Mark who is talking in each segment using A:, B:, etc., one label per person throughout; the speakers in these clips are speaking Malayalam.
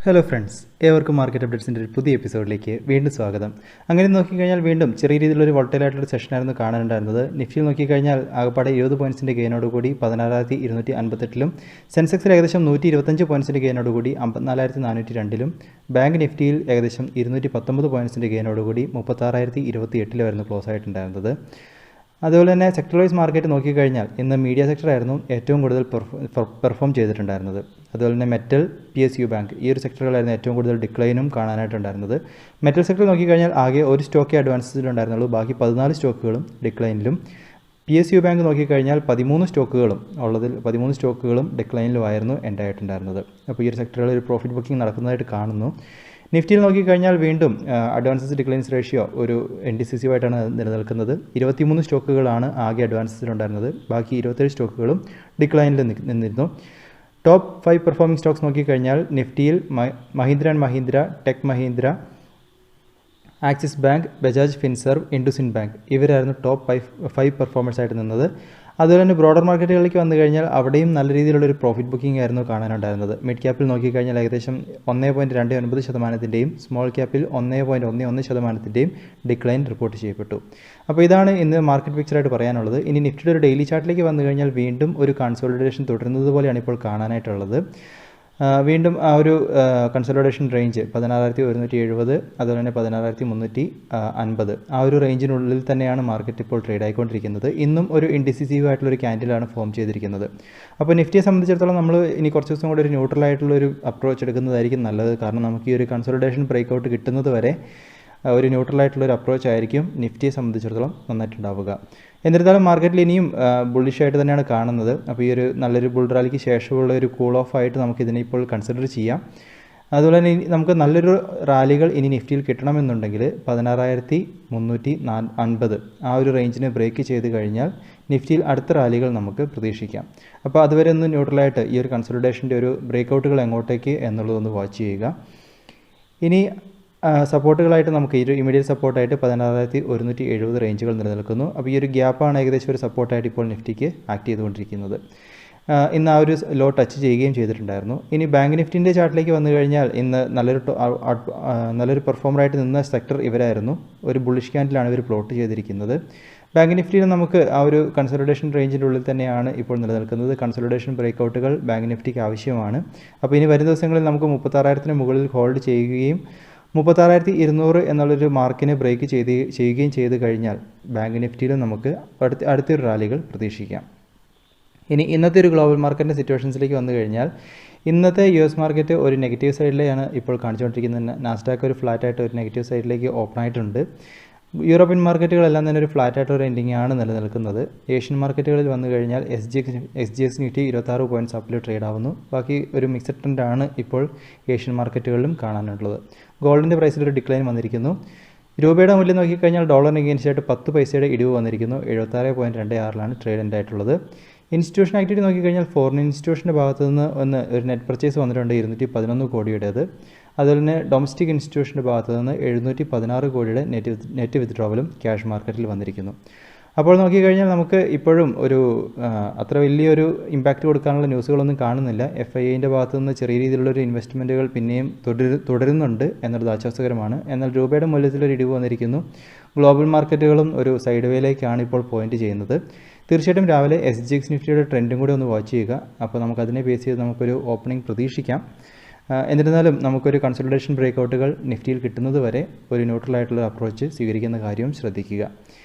A: ഹലോ ഫ്രണ്ട്സ്, ഏവർക്കും മാർക്കറ്റ് അപ്ഡേറ്റ്സിൻ്റെ ഒരു പുതിയ എപ്പിസോഡിലേക്ക് വീണ്ടും സ്വാഗതം. അങ്ങനെ നോക്കിക്കഴിഞ്ഞാൽ വീണ്ടും ചെറിയ രീതിയിലൊരു വോളറ്റൈലായിട്ടുള്ള സെഷനായിരുന്നു കാണാനുണ്ടായിരുന്നത്. നിഫ്റ്റിയിൽ നോക്കിക്കഴിഞ്ഞാൽ ആകപ്പാടെ 20 പോയിൻറ്റ്സിൻ്റെ ഗെയിനോടുകൂടി 16,258-ലും, സെൻസെക്സിൽ ഏകദേശം 125 പോയിൻറ്റ്സിൻ്റെ ഗെയിനോടുകൂടി 54,402-ലും, ബാങ്ക് നിഫ്റ്റിയിൽ ഏകദേശം 219 പോയിൻറ്റ്സിൻ്റെ ഗെയിനോടുകൂടി 36,028-ലായിരുന്നു ക്ലോസ് ആയിട്ടുണ്ടായിരുന്നത്. അതുപോലെ തന്നെ സെക്ടർ വൈസ് മാർക്കറ്റ് നോക്കിക്കഴിഞ്ഞാൽ ഇന്ന് മീഡിയ സെക്ടറായിരുന്നു ഏറ്റവും കൂടുതൽ പെർഫോം ചെയ്തിട്ടുണ്ടായിരുന്നത്. അതുപോലെ തന്നെ മെറ്റൽ, PSU ബാങ്ക്, ഈ ഒരു സെക്ടറുകളായിരുന്നു ഏറ്റവും കൂടുതൽ ഡിക്ലൈനും കാണാനായിട്ടുണ്ടായിരുന്നത്. മെറ്റൽ സെക്ടർ നോക്കിക്കഴിഞ്ഞാൽ ആകെ ഒരു സ്റ്റോക്കേ അഡ്വാൻസിലുണ്ടായിരുന്നുള്ളൂ, ബാക്കി 14 സ്റ്റോക്കുകളും ഡിക്ലൈനിലും. PSU ബാങ്ക് നോക്കിക്കഴിഞ്ഞാൽ 13 സ്റ്റോക്കുകളും ഉള്ളതിൽ 13 സ്റ്റോക്കുകളും ഡിക്ലൈനിലുമായിരുന്നു എൻഡായിട്ടുണ്ടായിരുന്നത്. അപ്പോൾ ഈ ഒരു സെക്ടറുകളിൽ ഒരു പ്രോഫിറ്റ് ബുക്കിംഗ് നടക്കുന്നതായിട്ട് കാണുന്നു. നിഫ്റ്റിയിൽ നോക്കിക്കഴിഞ്ഞാൽ വീണ്ടും അഡ്വാൻസസ് ഡിക്ലൈൻസ് റേഷ്യോ ഒരു ഇൻഡിസിസീവായിട്ടാണ് നിലനിൽക്കുന്നത്. 23 സ്റ്റോക്കുകളാണ് ആകെ അഡ്വാൻസസിലുണ്ടായിരുന്നത്, ബാക്കി 27 സ്റ്റോക്കുകളും ഡിക്ലൈനിൽ നിന്നിരുന്നു. ടോപ്പ് 5 പെർഫോമിംഗ് സ്റ്റോക്സ് നോക്കിക്കഴിഞ്ഞാൽ നിഫ്റ്റിയിൽ മഹീന്ദ്ര ആൻഡ് മഹീന്ദ്ര, ടെക് മഹീന്ദ്ര, ആക്സിസ് ബാങ്ക്, ബജാജ് ഫിൻസർവ്, ഇൻഡുസിൻ ബാങ്ക് ഇവരായിരുന്നു ടോപ്പ് 5 പെർഫോമേഴ്സായിട്ട് നിന്നത്. അതുപോലെ തന്നെ ബ്രോഡർ മാർക്കറ്റുകളിലേക്ക് വന്നു കഴിഞ്ഞാൽ അവിടെയും നല്ല രീതിയിലുള്ളൊരു പ്രോഫിറ്റ് ബുക്കിംഗ് ആയിരുന്നു കാണാനുണ്ടായിരുന്നത്. മിഡ് ക്യാപ്പിൽ നോക്കിക്കഴിഞ്ഞാൽ ഏകദേശം 1.29%-ൻ്റെയും സ്മോൾ ക്യാപ്പിൽ 1.11%-ൻ്റെയും ഡിക്ലൈൻ റിപ്പോർട്ട് ചെയ്യപ്പെട്ടു. അപ്പോൾ ഇതാണ് ഇന്ന് മാർക്കറ്റ് പിക്ചറായിട്ട് പറയാനുള്ളത്. ഇനി നിഫ്റ്റിയുടെ ഒരു ഡെയിലി ചാർട്ടിലേക്ക് വന്നു കഴിഞ്ഞാൽ വീണ്ടും ഒരു കൺസോളിഡേഷൻ തുടരുന്നത് പോലെയാണ് ഇപ്പോൾ കാണാനായിട്ടുള്ളത്. വീണ്ടും ആ ഒരു കൺസോളിഡേഷൻ റേഞ്ച് 16,170, അതുപോലെ തന്നെ 16,350 ആ ഒരു റേഞ്ചിനുള്ളിൽ തന്നെയാണ് മാർക്കറ്റ് ഇപ്പോൾ ട്രേഡ് ആയിക്കൊണ്ടിരിക്കുന്നത്. ഇന്നും ഒരു ഇൻഡിസിസീവ് ആയിട്ടുള്ളൊരു ക്യാൻഡിലാണ് ഫോം ചെയ്തിരിക്കുന്നത്. അപ്പോൾ നിഫ്റ്റിയെ സംബന്ധിച്ചിടത്തോളം നമ്മൾ ഇനി കുറച്ച് ദിവസം കൂടി ഒരു ന്യൂട്രൽ ആയിട്ടുള്ളൊരു അപ്രോച്ച് എടുക്കുന്നതായിരിക്കും നല്ലത്. കാരണം നമുക്ക് ഈ ഒരു കൺസോളിഡേഷൻ ബ്രേക്കൗട്ട് കിട്ടുന്നത് വരെ ഒരു ന്യൂട്രലായിട്ടുള്ളൊരു അപ്രോച്ച് ആയിരിക്കും നിഫ്റ്റിയെ സംബന്ധിച്ചിടത്തോളം നന്നായിട്ടുണ്ടാവുക. എന്നിരുന്നാലും മാർക്കറ്റിൽ ഇനിയും ബുള്ളിഷായിട്ട് തന്നെയാണ് കാണുന്നത്. അപ്പോൾ ഈ ഒരു നല്ലൊരു ബുൾ റാലിക്ക് ശേഷമുള്ള ഒരു കൂൾ ഓഫ് ആയിട്ട് നമുക്കിതിനെ ഇപ്പോൾ കൺസിഡർ ചെയ്യാം. അതുപോലെ തന്നെ നമുക്ക് നല്ലൊരു റാലികൾ ഇനി നിഫ്റ്റിയിൽ കിട്ടണമെന്നുണ്ടെങ്കിൽ 16,350 ആ ഒരു റേഞ്ചിനെ ബ്രേക്ക് ചെയ്ത് കഴിഞ്ഞാൽ നിഫ്റ്റിയിൽ അടുത്ത റാലികൾ നമുക്ക് പ്രതീക്ഷിക്കാം. അപ്പോൾ അതുവരെ ഒന്ന് ന്യൂട്രലായിട്ട് ഈ ഒരു കൺസോളിഡേഷൻ്റെ ഒരു ബ്രേക്കൗട്ടുകൾ എങ്ങോട്ടേക്ക് എന്നുള്ളതൊന്ന് വാച്ച് ചെയ്യുക. ഇനി സപ്പോർട്ടുകളായിട്ട് നമുക്ക് ഈ ഒരു ഇമീഡിയറ്റ് സപ്പോർട്ടായിട്ട് 16,170 റേഞ്ചുകൾ നിലനിൽക്കുന്നു. അപ്പോൾ ഈ ഒരു ഗ്യാപ്പാണ് ഏകദേശം ഒരു സപ്പോർട്ടായിട്ട് ഇപ്പോൾ നിഫ്റ്റിക്ക് ആക്ട് ചെയ്തുകൊണ്ടിരിക്കുന്നത്. ഇന്ന് ആ ഒരു ലോ ടച്ച് ചെയ്യുകയും ചെയ്തിട്ടുണ്ടായിരുന്നു. ഇനി ബാങ്ക് നിഫ്റ്റിൻ്റെ ചാർട്ടിലേക്ക് വന്നു കഴിഞ്ഞാൽ ഇന്ന് നല്ലൊരു പെർഫോമറായിട്ട് നിന്ന സെക്ടർ ഇവരായിരുന്നു. ഒരു ബുള്ളിഷ് ക്യാൻഡിലാണ് ഇവർ പ്ലോട്ട് ചെയ്തിരിക്കുന്നത്. ബാങ്ക് നിഫ്റ്റിയിൽ നമുക്ക് ആ ഒരു കൺസോളിഡേഷൻ റേഞ്ചിൻ്റെ ഉള്ളിൽ തന്നെയാണ് ഇപ്പോൾ നിലനിൽക്കുന്നത്. കൺസോളിഡേഷൻ ബ്രേക്കൗട്ടുകൾ ബാങ്ക് നിഫ്റ്റിക്ക് ആവശ്യമാണ്. അപ്പോൾ ഇനി വരും ദിവസങ്ങളിൽ നമുക്ക് 36,000-ന് മുകളിൽ ഹോൾഡ് ചെയ്യുകയും 36,200 എന്നുള്ളൊരു മാർക്കിനെ ബ്രേക്ക് ചെയ്യുകയും ചെയ്ത് കഴിഞ്ഞാൽ ബാങ്ക് നിഫ്റ്റിയിലും നമുക്ക് അടുത്തൊരു റാലികൾ പ്രതീക്ഷിക്കാം. ഇനി ഇന്നത്തെ ഒരു ഗ്ലോബൽ മാർക്കറ്റിൻ്റെ സിറ്റുവേഷൻസിലേക്ക് വന്നു കഴിഞ്ഞാൽ ഇന്നത്തെ US മാർക്കറ്റ് ഒരു നെഗറ്റീവ് സൈഡിലെയാണ് ഇപ്പോൾ കാണിച്ചുകൊണ്ടിരിക്കുന്നത്. നാസ്ഡാക്ക് ഒരു ഫ്ലാറ്റായിട്ട് ഒരു നെഗറ്റീവ് സൈഡിലേക്ക് ഓപ്പൺ ആയിട്ടുണ്ട്. യൂറോപ്യൻ മാർക്കറ്റുകളെല്ലാം തന്നെ ഒരു ഫ്ലാറ്റായിട്ട് ഒരു എൻഡിംഗ് ആണ് നിലനിൽക്കുന്നത്. ഏഷ്യൻ മാർക്കറ്റുകളിൽ വന്നു കഴിഞ്ഞാൽ SGX നിഫ്റ്റി 26 പോയിൻറ്റ്സ് അപ്പിൽ ട്രേഡ് ആവുന്നു. ബാക്കി ഒരു മിക്സഡ് ട്രെൻഡാണ് ഇപ്പോൾ ഏഷ്യൻ മാർക്കറ്റുകളിലും കാണാനുള്ളത്. ഗോൾഡിൻ്റെ പ്രൈസിലൊരു ഡിക്ലൈൻ വന്നിരിക്കുന്നു. രൂപയുടെ മൂല്യം നോക്കിക്കഴിഞ്ഞാൽ ഡോളറിന് അഗെയിൻസ്റ്റായിട്ട് 10 പൈസയുടെ ഇടിവ് വന്നിരിക്കുന്നു. 76.26 ട്രേഡ് എൻഡ് ആയിട്ടുള്ളത്. ഇൻസ്റ്റിറ്റ്യൂഷൻ ആക്ടിവിറ്റി നോക്കിക്കഴിഞ്ഞാൽ ഫോറിൻ ഇൻസ്റ്റിറ്റ്യൂഷൻ്റെ ഭാഗത്തു നിന്ന് ഒരു നെറ്റ് പർച്ചേസ് വന്നിട്ടുണ്ട് 211 കോടിയുടേത്. അതുപോലെ തന്നെ ഡൊമസ്റ്റിക് ഇൻസ്റ്റിറ്റ്യൂഷൻ്റെ ഭാഗത്തു നിന്ന് 716 കോടിയുടെ നെറ്റ് വിത്ഡ്രോവലും ക്യാഷ് മാർക്കറ്റിൽ വന്നിരിക്കുന്നു. അപ്പോൾ നോക്കിക്കഴിഞ്ഞാൽ നമുക്ക് ഇപ്പോഴും ഒരു അത്ര വലിയൊരു ഇമ്പാക്റ്റ് കൊടുക്കാനുള്ള ന്യൂസുകളൊന്നും കാണുന്നില്ല. FIIൻ്റെ ഭാഗത്തു നിന്ന് ചെറിയ രീതിയിലുള്ളൊരു ഇൻവെസ്റ്റ്മെൻറ്റുകൾ പിന്നെയും തുടരുന്നുണ്ട് എന്നുള്ളത് ആശ്വാസകരമാണ്. എന്നാൽ രൂപയുടെ മൂല്യത്തിലൊരു ഇടിവ് വന്നിരിക്കുന്നു. ഗ്ലോബൽ മാർക്കറ്റുകളും ഒരു സൈഡ് വേയിലേക്കാണ് ഇപ്പോൾ പോയിന്റ് ചെയ്യുന്നത്. തീർച്ചയായിട്ടും രാവിലെ SGX നിഫ്റ്റിയുടെ ട്രെൻഡും കൂടി ഒന്ന് വാച്ച് ചെയ്യുക. അപ്പോൾ നമുക്കതിനെ ബേസ് ചെയ്ത് നമുക്കൊരു ഓപ്പണിംഗ് പ്രതീക്ഷിക്കാം. എന്നിരുന്നാലും നമുക്കൊരു കൺസോളിഡേഷൻ ബ്രേക്കൗട്ടുകൾ നിഫ്റ്റിയിൽ കിട്ടുന്നത് വരെ ഒരു ന്യൂട്രലായിട്ടുള്ള അപ്രോച്ച് സ്വീകരിക്കുന്ന കാര്യവും ശ്രദ്ധിക്കുക.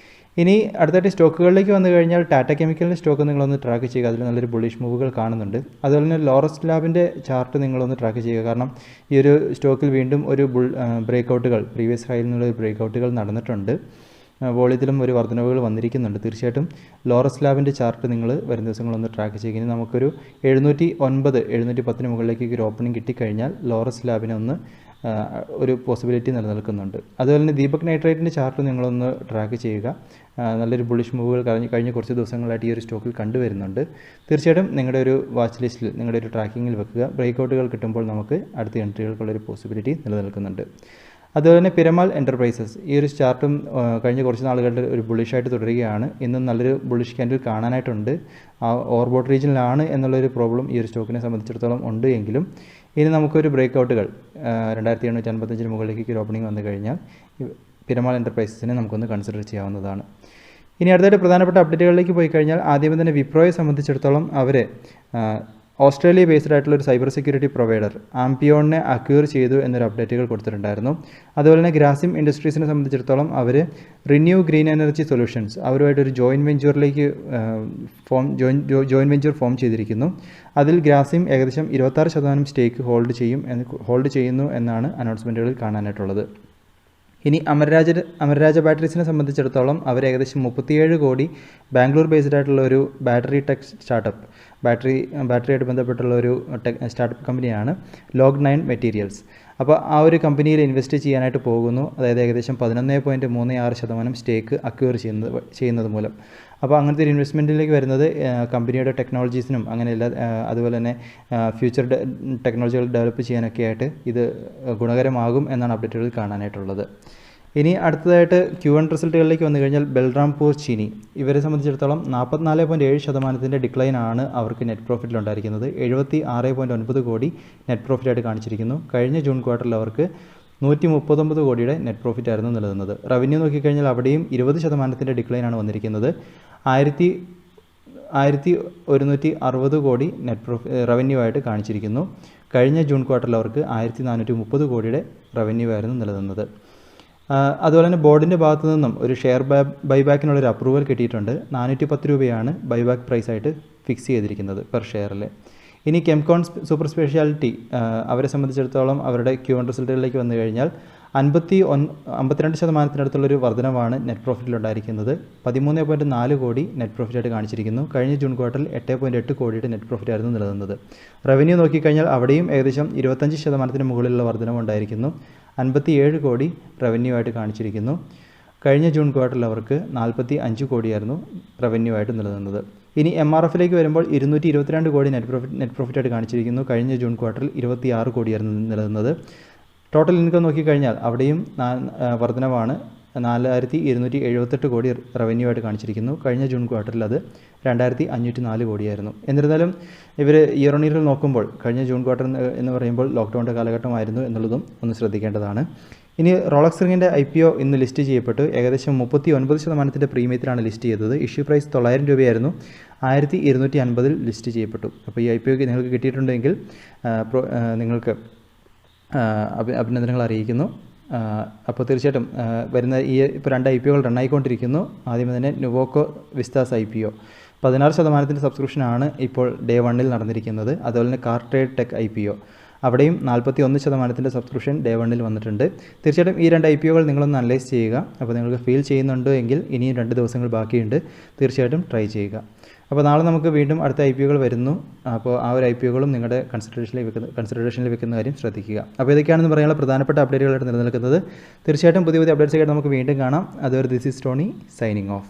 A: ഇനി അടുത്തായിട്ട് സ്റ്റോക്കുകളിലേക്ക് വന്നു കഴിഞ്ഞാൽ ടാറ്റ കെമിക്കലിൻ്റെ സ്റ്റോക്ക് നിങ്ങളൊന്ന് ട്രാക്ക് ചെയ്യുക. അതിൽ നല്ലൊരു ബുള്ളിഷ് മൂവുകൾ കാണുന്നുണ്ട്. അതുപോലെ തന്നെ ലോറസ് ലാബിൻ്റെ ചാർട്ട് നിങ്ങളൊന്ന് ട്രാക്ക് ചെയ്യുക. കാരണം ഈ ഒരു സ്റ്റോക്കിൽ വീണ്ടും ഒരു ബ്രേക്കൗട്ടുകൾ പ്രീവിയസ് ഹൈയിൽ നിന്നുള്ള ബ്രേക്കൗട്ടുകൾ നടന്നിട്ടുണ്ട്. വോളിയത്തിലും ഒരു വർധനവുകൾ വന്നിരിക്കുന്നുണ്ട്. തീർച്ചയായിട്ടും ലോറസ് ലാബിൻ്റെ ചാർട്ട് നിങ്ങൾ വരും ദിവസങ്ങളൊന്ന് ട്രാക്ക് ചെയ്യുക. ഇനി നമുക്കൊരു 710 മുകളിലേക്ക് ഒരു ഓപ്പണിംഗ് കിട്ടിക്കഴിഞ്ഞാൽ ലോറസ് ലാബിനെ ഒന്ന് ഒരു പോസിബിലിറ്റി നിലനിൽക്കുന്നുണ്ട്. അതുപോലെ തന്നെ ദീപക് നൈട്രേറ്റിൻ്റെ ചാർട്ട് നിങ്ങളൊന്ന് ട്രാക്ക് ചെയ്യുക. നല്ലൊരു ബുള്ളിഷ് മൂവുകൾ കഴിഞ്ഞ കുറച്ച് ദിവസങ്ങളായിട്ട് ഈ ഒരു സ്റ്റോക്കിൽ കണ്ടുവരുന്നുണ്ട്. തീർച്ചയായിട്ടും നിങ്ങളുടെ ഒരു വാച്ച് ലിസ്റ്റിൽ നിങ്ങളുടെ ഒരു ട്രാക്കിങ്ങിൽ വെക്കുക. ബ്രേക്കൗട്ടുകൾ കിട്ടുമ്പോൾ നമുക്ക് അടുത്ത എൻട്രികൾക്കുള്ളൊരു പോസിബിലിറ്റി നിലനിൽക്കുന്നുണ്ട്. അതുപോലെ തന്നെ പിരമാൽ എൻ്റർപ്രൈസസ് ഈ ഒരു ചാർട്ടും കഴിഞ്ഞ കുറച്ച് നാളുകളുടെ ഒരു ബുള്ളിഷായിട്ട് തുടരുകയാണ്. ഇന്നും നല്ലൊരു ബുള്ളിഷ് ക്യാൻഡിൽ കാണാനായിട്ടുണ്ട്. ഓവർബോട്ട് റീജിയനിലാണ് എന്നുള്ളൊരു പ്രോബ്ലം ഈ ഒരു സ്റ്റോക്കിനെ സംബന്ധിച്ചിടത്തോളം ഉണ്ട് എങ്കിലും ഇനി നമുക്കൊരു ബ്രേക്കൗട്ടുകൾ 2755 മുകളിലേക്ക് ഒരു ഓപ്പണിംഗ് വന്നു കഴിഞ്ഞാൽ പിരമാൾ എൻ്റർപ്രൈസസിനെ നമുക്കൊന്ന് കൺസിഡർ ചെയ്യാവുന്നതാണ്. ഇനി അടുത്തായിട്ട് പ്രധാനപ്പെട്ട അപ്ഡേറ്റുകളിലേക്ക് പോയി കഴിഞ്ഞാൽ ആദ്യമേ തന്നെ വിപ്രോയെ സംബന്ധിച്ചിടത്തോളം അവർ ഓസ്ട്രേലിയ ബേസ്ഡ് ആയിട്ടുള്ള ഒരു സൈബർ സെക്യൂരിറ്റി പ്രൊവൈഡർ ആംപിയോണിനെ അക്വയർ ചെയ്തു എന്നൊരു അപ്ഡേറ്റുകൾ കൊടുത്തിട്ടുണ്ടായിരുന്നു. അതുപോലെ തന്നെ ഗ്രാസിം ഇൻഡസ്ട്രീസിനെ സംബന്ധിച്ചിടത്തോളം അവർ റിന്യൂ ഗ്രീൻ എനർജി സൊല്യൂഷൻസ് അവരുമായിട്ടൊരു ജോയിൻറ്റ് വെഞ്ചറിലേക്ക് ജോയിൻറ്റ് വെഞ്ചർ ഫോം ചെയ്തിരിക്കുന്നു. അതിൽ ഗ്രാസിം ഏകദേശം 26% സ്റ്റേക്ക് ഹോൾഡ് ചെയ്യുന്നു എന്നാണ് അനൗൺസ്മെൻറ്റുകളിൽ കാണാനായിട്ടുള്ളത്. ഇനി അമരരാജ ബാറ്ററീസിനെ സംബന്ധിച്ചിടത്തോളം അവർ ഏകദേശം 37 കോടി ബാംഗ്ലൂർ ബേസ്ഡ് ആയിട്ടുള്ള ഒരു ബാറ്ററി ടെക് സ്റ്റാർട്ടപ്പ് ബാറ്ററിയായിട്ട് ബന്ധപ്പെട്ടുള്ള ഒരു സ്റ്റാർട്ടപ്പ് കമ്പനിയാണ് Log9 മെറ്റീരിയൽസ്. അപ്പോൾ ആ ഒരു കമ്പനിയിൽ ഇൻവെസ്റ്റ് ചെയ്യാനായിട്ട് പോകുന്നു. അതായത് ഏകദേശം 11.36% സ്റ്റേക്ക് അക്വയർ ചെയ്യുന്നത് മൂലം. അപ്പോൾ അങ്ങനത്തെ ഒരു ഇൻവെസ്റ്റ്മെൻറ്റിലേക്ക് വരുന്നത് കമ്പനിയുടെ ടെക്നോളജീസിനും അങ്ങനെയല്ല അതുപോലെ തന്നെ ഫ്യൂച്ചർ ടെക്നോളജികൾ ഡെവലപ്പ് ചെയ്യാനൊക്കെ ആയിട്ട് ഇത് ഗുണകരമാകും എന്നാണ് അപ്ഡേറ്റുകളിൽ കാണാനായിട്ടുള്ളത്. ഇനി അടുത്തതായിട്ട് Q1 റിസൾട്ടുകളിലേക്ക് വന്നു കഴിഞ്ഞാൽ ബൽറാംപൂർ ചീനി ഇവരെ സംബന്ധിച്ചിടത്തോളം 44.7% ഡിക്ലൈനാണ് അവർക്ക് നെറ്റ് പ്രോഫിറ്റിലുണ്ടായിരിക്കുന്നത്. 76.9 കോടി നെറ്റ് പ്രോഫിറ്റായിട്ട് കാണിച്ചിരിക്കുന്നു. കഴിഞ്ഞ ജൂൺ ക്വാർട്ടറിൽ അവർക്ക് 139 കോടിയുടെ നെറ്റ് പ്രോഫിറ്റ് ആയിരുന്നു നിലനിന്നത്. റവന്യൂ നോക്കിക്കഴിഞ്ഞാൽ അവിടെയും 20% ഡിക്ലൈനാണ് വന്നിരിക്കുന്നത്. 1160 കോടി റവന്യൂ ആയിട്ട് കാണിച്ചിരിക്കുന്നു. കഴിഞ്ഞ ജൂൺ ക്വാർട്ടറിൽ അവർക്ക് 1430 കോടിയുടെ റവന്യൂ ആയിരുന്നു നിലനിന്നത്. അതുപോലെ തന്നെ ബോർഡിൻ്റെ ഭാഗത്തു നിന്നും ഒരു ഷെയർ ബൈബാക്കിനുള്ളൊരു അപ്രൂവൽ കിട്ടിയിട്ടുണ്ട്. 410 രൂപയാണ് ബൈബാക്ക് പ്രൈസായിട്ട് ഫിക്സ് ചെയ്തിരിക്കുന്നത് പെർ ഷെയറിൽ. ഇനി കെംകോൺ സൂപ്പർ സ്പെഷ്യാലിറ്റി അവരെ സംബന്ധിച്ചിടത്തോളം അവരുടെ Q1 റിസൾട്ടുകളിലേക്ക് വന്നു കഴിഞ്ഞാൽ 52% വർധനവാണ് നെറ്റ് പ്രോഫിറ്റിലുണ്ടായിരിക്കുന്നത്. 13.4 കോടി നെറ്റ് പ്രോഫിറ്റായിട്ട് കാണിച്ചിരിക്കുന്നു. കഴിഞ്ഞ ജൂൺ ക്വാർട്ടറിൽ 8.8 കോടിയുടെ നെറ്റ് പ്രോഫിറ്റ് ആയിരുന്നു നിലനിന്നത്. റവന്യൂ നോക്കിക്കഴിഞ്ഞാൽ അവിടെയും ഏകദേശം 25% മുകളിലുള്ള വർധനവുണ്ടായിരിക്കുന്നു. 57 കോടി റവന്യൂ ആയിട്ട് കാണിച്ചിരിക്കുന്നു. കഴിഞ്ഞ ജൂൺ ക്വാർട്ടറിൽ അവർക്ക് 45 കോടിയായിരുന്നു റവന്യൂ ആയിട്ട് നിലനിന്നത്. ഇനി MRFിലേക്ക് വരുമ്പോൾ 222 കോടി നെറ്റ് പ്രോഫിറ്റായിട്ട് കാണിച്ചിരിക്കുന്നു. കഴിഞ്ഞ ജൂൺ ക്വാർട്ടറിൽ 26 കോടിയായിരുന്നു നിലനിന്നത്. ടോട്ടൽ ഇൻകം നോക്കിക്കഴിഞ്ഞാൽ അവിടെയും വർധനവാണ്. 4278 കോടി റവന്യൂ ആയിട്ട് കാണിച്ചിരിക്കുന്നു. കഴിഞ്ഞ ജൂൺ ക്വാർട്ടറിൽ അത് 2504 കോടിയായിരുന്നു. എന്നിരുന്നാലും ഇവർ ഇയർ ഓൺ ഇയറിൽ നോക്കുമ്പോൾ കഴിഞ്ഞ ജൂൺ ക്വാർട്ടർ എന്ന് പറയുമ്പോൾ ലോക്ക്ഡൗണിൻ്റെ കാലഘട്ടമായിരുന്നു എന്നുള്ളതും ഒന്ന് ശ്രദ്ധിക്കേണ്ടതാണ്. ഇനി റോളക്സ് റിങ്ങിൻ്റെ IPO ഇന്ന് ലിസ്റ്റ് ചെയ്യപ്പെട്ടു. ഏകദേശം 39% പ്രീമിയത്തിലാണ് ലിസ്റ്റ് ചെയ്തത്. ഇഷ്യൂ പ്രൈസ് 900 രൂപയായിരുന്നു. 1250 ലിസ്റ്റ് ചെയ്യപ്പെട്ടു. അപ്പോൾ ഈ IPO നിങ്ങൾക്ക് കിട്ടിയിട്ടുണ്ടെങ്കിൽ നിങ്ങൾക്ക് അഭിനന്ദനങ്ങൾ അറിയിക്കുന്നു. അപ്പോൾ തീർച്ചയായിട്ടും വരുന്ന ഇപ്പോൾ 2 IPOകൾ റണ്ണായിക്കൊണ്ടിരിക്കുന്നു. ആദ്യമേ തന്നെ നുവോക്കോ വിസ്താസ് IPO 16% സബ്സ്ക്രിപ്ഷനാണ് ഇപ്പോൾ ഡേ 1 നടന്നിരിക്കുന്നത്. അതുപോലെ തന്നെ CarTrade ടെക് IPO അവിടെയും 41% സബ്സ്ക്രിപ്ഷൻ ഡേ 1 വന്നിട്ടുണ്ട്. തീർച്ചയായിട്ടും ഈ 2 IPOകൾ നിങ്ങളൊന്ന് അനലൈസ് ചെയ്യുക. അപ്പോൾ നിങ്ങൾക്ക് ഫീൽ ചെയ്യുന്നുണ്ട് എങ്കിൽ ഇനിയും 2 ദിവസങ്ങൾ ബാക്കിയുണ്ട്. തീർച്ചയായിട്ടും ട്രൈ ചെയ്യുക. അപ്പോൾ നാളെ നമുക്ക് വീണ്ടും അടുത്ത IPOകൾ വരുന്നു. അപ്പോൾ ആ ഒരു IPOകളും നിങ്ങളുടെ കൺസിഡറേഷനിൽ വെക്കുന്ന കാര്യം ശ്രദ്ധിക്കുക. അപ്പോൾ ഇതൊക്കെയാണെന്ന് പറയാനുള്ള പ്രധാനപ്പെട്ട അപ്ഡേറ്റുകളായിട്ട് നിലനിൽക്കുന്നത്. തീർച്ചയായിട്ടും പുതിയ അപ്ഡേറ്റ്സ് ആയിട്ട് നമുക്ക് വീണ്ടും കാണാം. അതുവരെ this is Tony signing off.